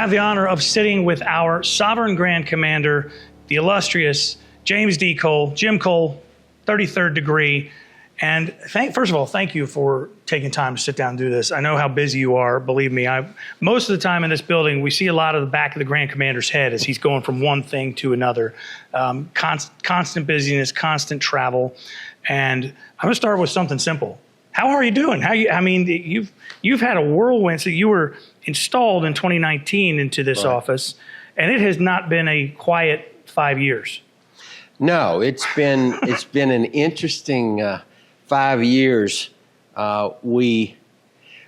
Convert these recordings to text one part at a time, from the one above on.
have the honor of sitting with our Sovereign Grand Commander, the illustrious James D. Cole, Jim Cole, 33rd degree. And first of all, thank you for taking time to sit down and do this. I know how busy you are. Believe me, most of the time in this building, we see a lot of the back of the Grand Commander's head as he's going from one thing to another. Constant busyness, constant travel. And I'm going to start with something simple. How are you doing? You've had a whirlwind. So you were installed in 2019 into this office, and it has not been a quiet 5 years. No, it's been an interesting 5 years. We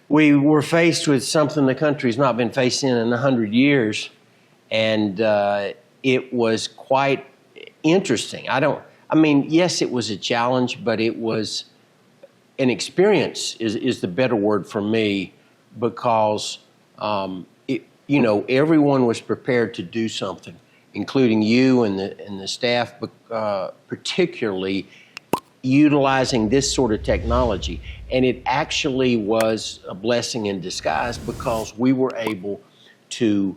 were faced with something the country's not been facing in 100 years, and it was quite interesting. Yes, it was a challenge, but it was an experience is the better word for me, because everyone was prepared to do something, including you and the staff, particularly utilizing this sort of technology. And it actually was a blessing in disguise, because we were able to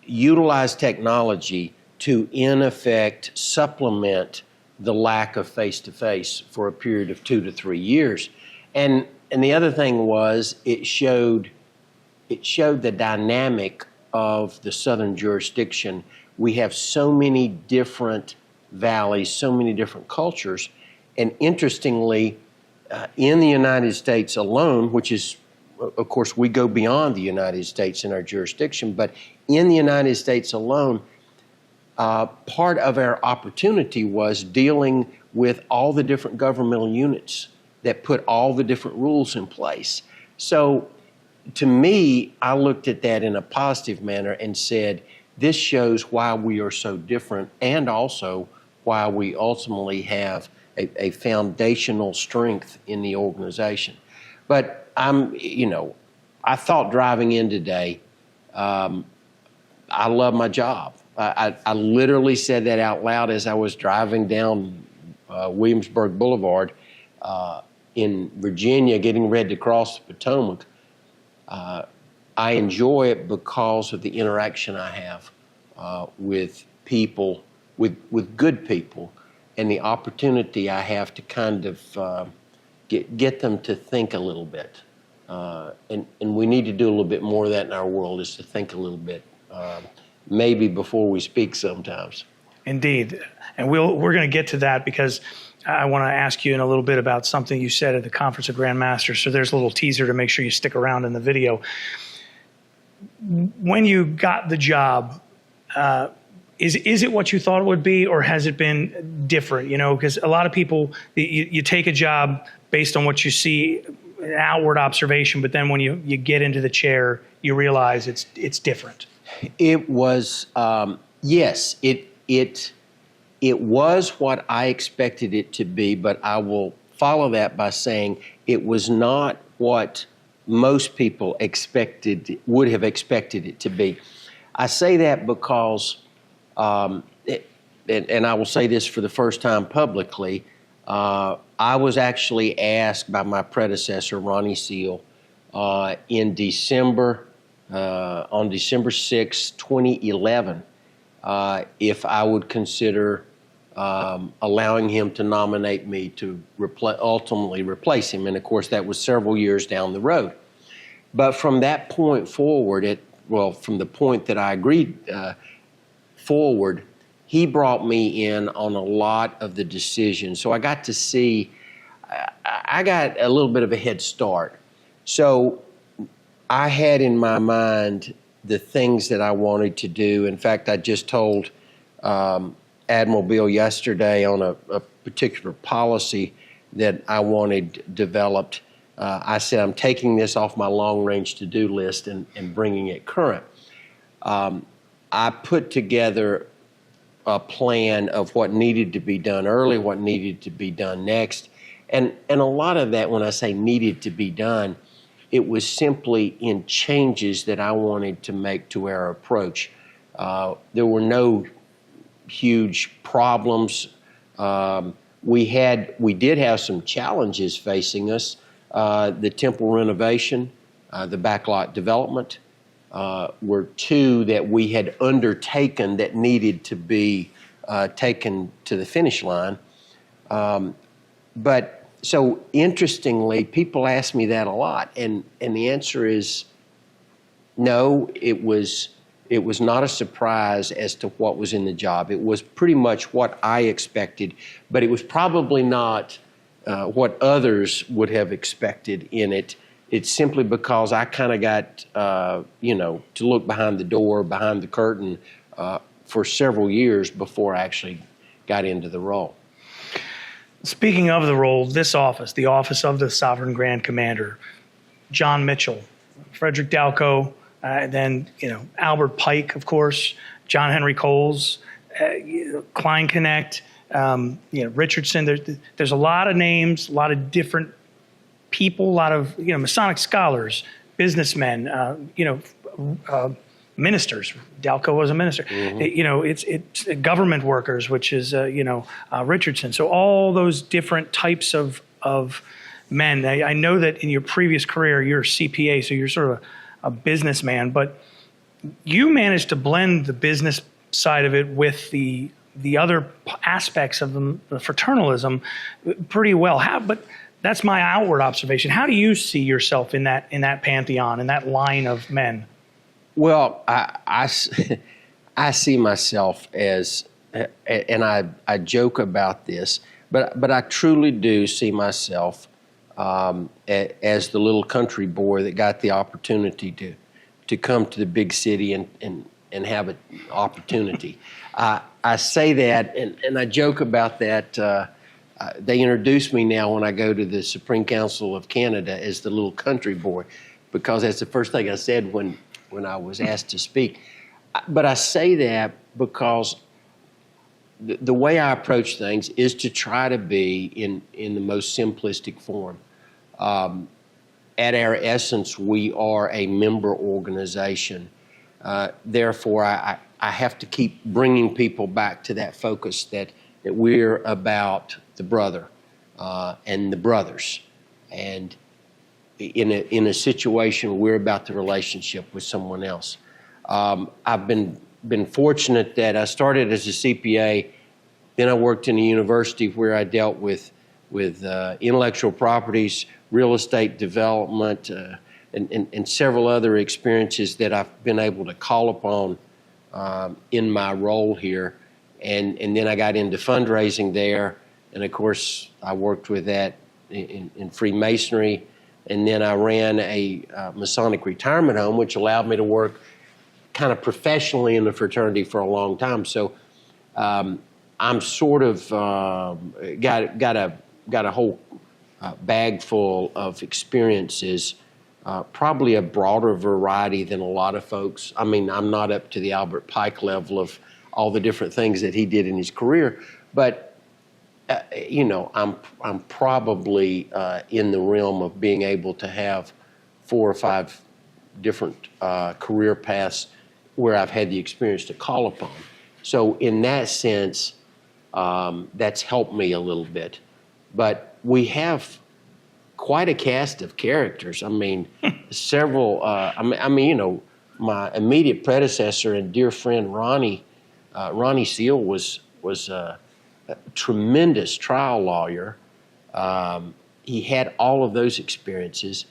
utilize technology to, in effect, supplement the lack of face-to-face for a period of 2 to 3 years. And the other thing was it showed the dynamic of the Southern jurisdiction. We have so many different valleys, so many different cultures. And interestingly, in the United States alone, which is, of course, we go beyond the United States in our jurisdiction, but in the United States alone, part of our opportunity was dealing with all the different governmental units that put all the different rules in place. So to me, I looked at that in a positive manner and said, this shows why we are so different, and also why we ultimately have a foundational strength in the organization. But I thought driving in today, I love my job. I literally said that out loud as I was driving down Williamsburg Boulevard in Virginia, getting ready to cross the Potomac. I enjoy it because of the interaction I have with people, with good people, and the opportunity I have to kind of get them to think a little bit. And we need to do a little bit more of that in our world, is to think a little bit. Maybe before we speak sometimes. Indeed. And we're going to get to that, because I want to ask you in a little bit about something you said at the Conference of Grand Masters. So there's a little teaser to make sure you stick around in the video. When you got the job, is it what you thought it would be, or has it been different? Because a lot of people, you take a job based on what you see, an outward observation, but then when you get into the chair, you realize it's different. It was, yes, it was what I expected it to be, but I will follow that by saying it was not what most people would have expected it to be. I say that because, and I will say this for the first time publicly, I was actually asked by my predecessor, Ronnie Seal, in December, on December 6, 2011, if I would consider allowing him to nominate me to ultimately replace him. And of course, that was several years down the road. But from that point forward, from the point that I agreed forward, he brought me in on a lot of the decisions. So I got to see, I got a little bit of a head start. So I had in my mind the things that I wanted to do. In fact, I just told Admiral Bill yesterday on a particular policy that I wanted developed. I said, I'm taking this off my long-range to-do list and bringing it current. I put together a plan of what needed to be done early, what needed to be done next. And a lot of that, when I say needed to be done, it was simply in changes that I wanted to make to our approach. There were no huge problems. We did have some challenges facing us. The temple renovation, the backlot development, were two that we had undertaken that needed to be taken to the finish line. But so interestingly, people ask me that a lot, and the answer is no. It was not a surprise as to what was in the job. It was pretty much what I expected, but it was probably not what others would have expected in it. It's simply because I kind of got, to look behind the door, behind the curtain for several years before I actually got into the role. Speaking of the role, this office, the office of the Sovereign Grand Commander, John Mitchell, Frederick Dalco, then Albert Pike, of course, John Henry Coles, Klein Connect, Richardson. There's a lot of names, a lot of different people, a lot of Masonic scholars, businessmen, ministers. Dalco was a minister. Mm-hmm. It's government workers, which is Richardson. So all those different types of men. I know that in your previous career you're a CPA, so you're sort of a businessman, but you managed to blend the business side of it with the other aspects of the fraternalism pretty well. But that's my outward observation. How do you see yourself in that pantheon, in that line of men? Well, I see myself as, and I joke about this, but I truly do see myself as the little country boy that got the opportunity to come to the big city and have an opportunity. I say that, and I joke about that. They introduce me now when I go to the Supreme Council of Canada as the little country boy, because that's the first thing I said when I was asked to speak. But I say that because the way I approach things is to try to be in the most simplistic form. At our essence, we are a member organization. Therefore, I have to keep bringing people back to that focus that we're about the brother and the brothers. And in a situation, we're about the relationship with someone else. I've been fortunate that I started as a CPA, then I worked in a university where I dealt with intellectual properties, real estate development, and several other experiences that I've been able to call upon in my role here. And then I got into fundraising there, and of course I worked with that in Freemasonry, and then I ran a Masonic retirement home, which allowed me to work kind of professionally in the fraternity for a long time. So I'm sort of got a whole bag full of experiences, probably a broader variety than a lot of folks. I mean, I'm not up to the Albert Pike level of all the different things that he did in his career, but I'm probably in the realm of being able to have 4 or 5 different career paths where I've had the experience to call upon. So in that sense, that's helped me a little bit. But we have quite a cast of characters. I mean, several. My immediate predecessor and dear friend Ronnie Seal was a tremendous trial lawyer. He had all of those experiences.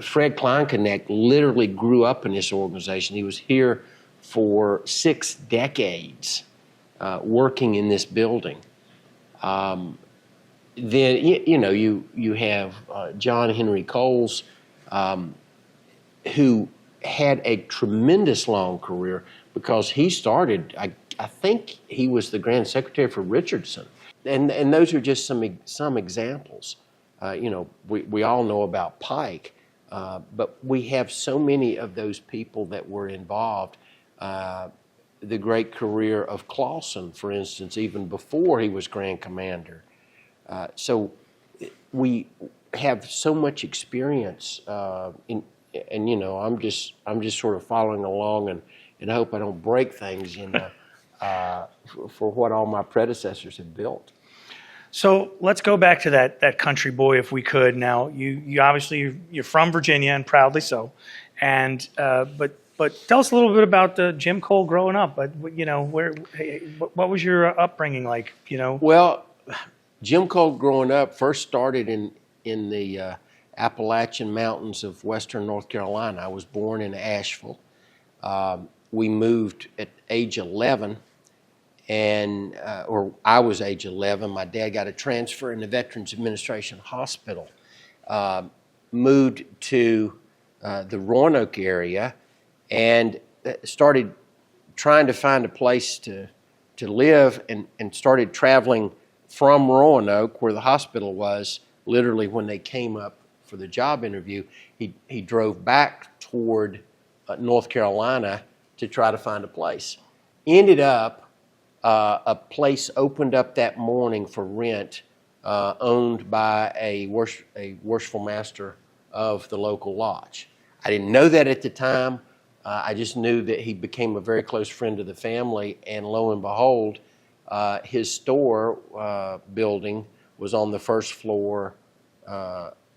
Fred Kleinknecht literally grew up in this organization. He was here for 6 decades, working in this building. Then you have John Henry Coles, who had a tremendous long career because he started. I think he was the Grand Secretary for Richardson, and those are just some examples. We all know about Pike, but we have so many of those people that were involved. The great career of Clausen, for instance, even before he was Grand Commander. So we have so much experience, and I'm just sort of following along, and I hope I don't break things for what all my predecessors have built. So let's go back to that country boy, if we could. Now, you obviously you're from Virginia, and proudly so, But tell us a little bit about Jim Cole growing up. But what was your upbringing like? Well, Jim Cole growing up first started in the Appalachian Mountains of Western North Carolina. I was born in Asheville. We moved at age 11, or I was age 11. My dad got a transfer in the Veterans Administration Hospital. Moved to the Roanoke area and started trying to find a place to live, and started traveling from Roanoke, where the hospital was. Literally, when they came up for the job interview, he drove back toward North Carolina to try to find a place. Ended up, a place opened up that morning for rent, owned by a worshipful master of the local lodge. I didn't know that at the time. I just knew that he became a very close friend of the family, and lo and behold, his store building was on the first floor.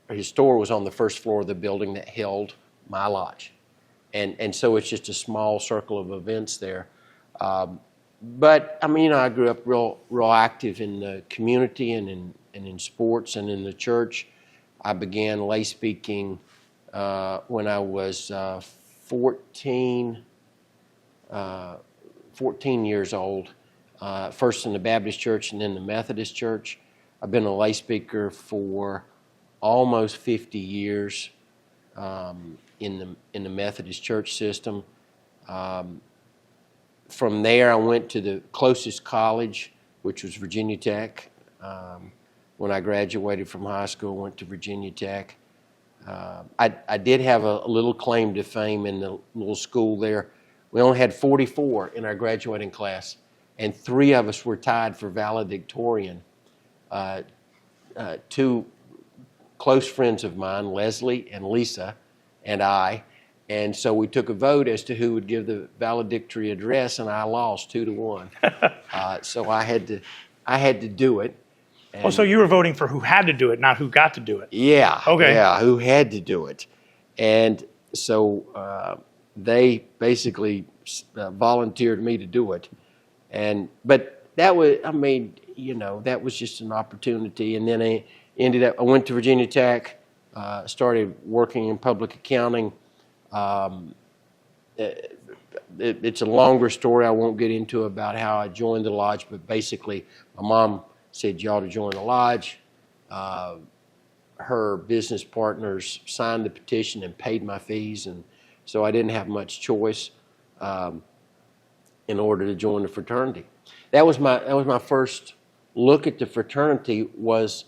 His store was on the first floor of the building that held my lodge. And so it's just a small circle of events there. But I mean, I grew up real active in the community and in sports and in the church. I began lay speaking when I was 14 years old, first in the Baptist church and then the Methodist church. I've been a lay speaker for almost 50 years in the Methodist church system. From there, I went to the closest college, which was Virginia Tech. When I graduated from high school, went to Virginia Tech. I did have a little claim to fame in the little school there. We only had 44 in our graduating class, and 3 of us were tied for valedictorian. Two close friends of mine, Leslie and Lisa, and I. And so we took a vote as to who would give the valedictory address, and I lost 2-1. So I had to do it. Oh, so you were voting for who had to do it, not who got to do it. Yeah. Okay. Yeah, who had to do it. And so they basically volunteered me to do it. But that was, that was just an opportunity. And then I went to Virginia Tech, started working in public accounting. It's a longer story I won't get into about how I joined the lodge, but basically my mom said you ought to join the lodge. Her business partners signed the petition and paid my fees, and so I didn't have much choice in order to join the fraternity. That was my first look at the fraternity. Was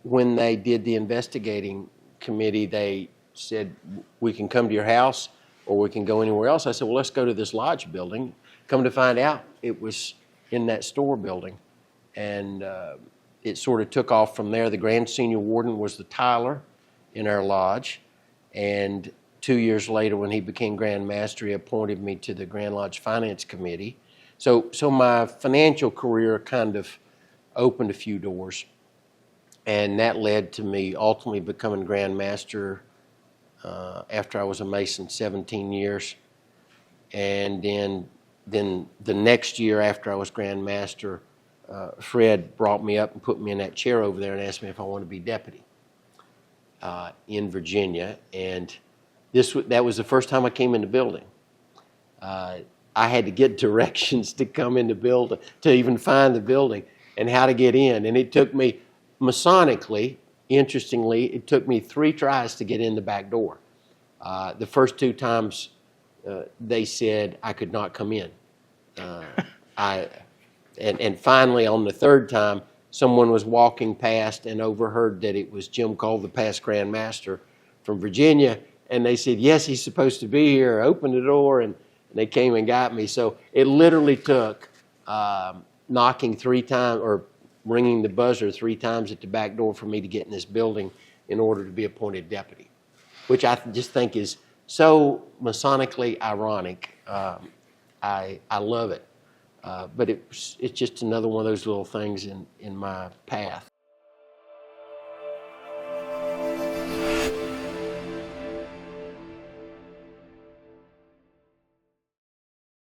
when they did the investigating committee. They said, we can come to your house or we can go anywhere else. I said, well, let's go to this lodge building. Come to find out, it was in that store building. And it sort of took off from there. The Grand Senior Warden was the Tyler in our lodge. And 2 years later, when he became Grand Master, he appointed me to the Grand Lodge Finance Committee. So my financial career kind of opened a few doors. And that led to me ultimately becoming Grand Master after I was a Mason 17 years. And then the next year after I was Grand Master, Fred brought me up and put me in that chair over there and asked me if I wanted to be deputy in Virginia. And that was the first time I came in the building. I had to get directions to come in the building, to even find the building and how to get in. And it took me, Masonically, interestingly, it took me 3 tries to get in the back door. The first 2 times they said I could not come in. And finally, on the 3rd time, someone was walking past and overheard that it was Jim Cole, the past Grand Master from Virginia, and they said, yes, he's supposed to be here. Open the door, and they came and got me. So it literally took knocking 3 times or ringing the buzzer 3 times at the back door for me to get in this building in order to be appointed deputy, which I just think is so Masonically ironic. I love it. But it's just another one of those little things in my path.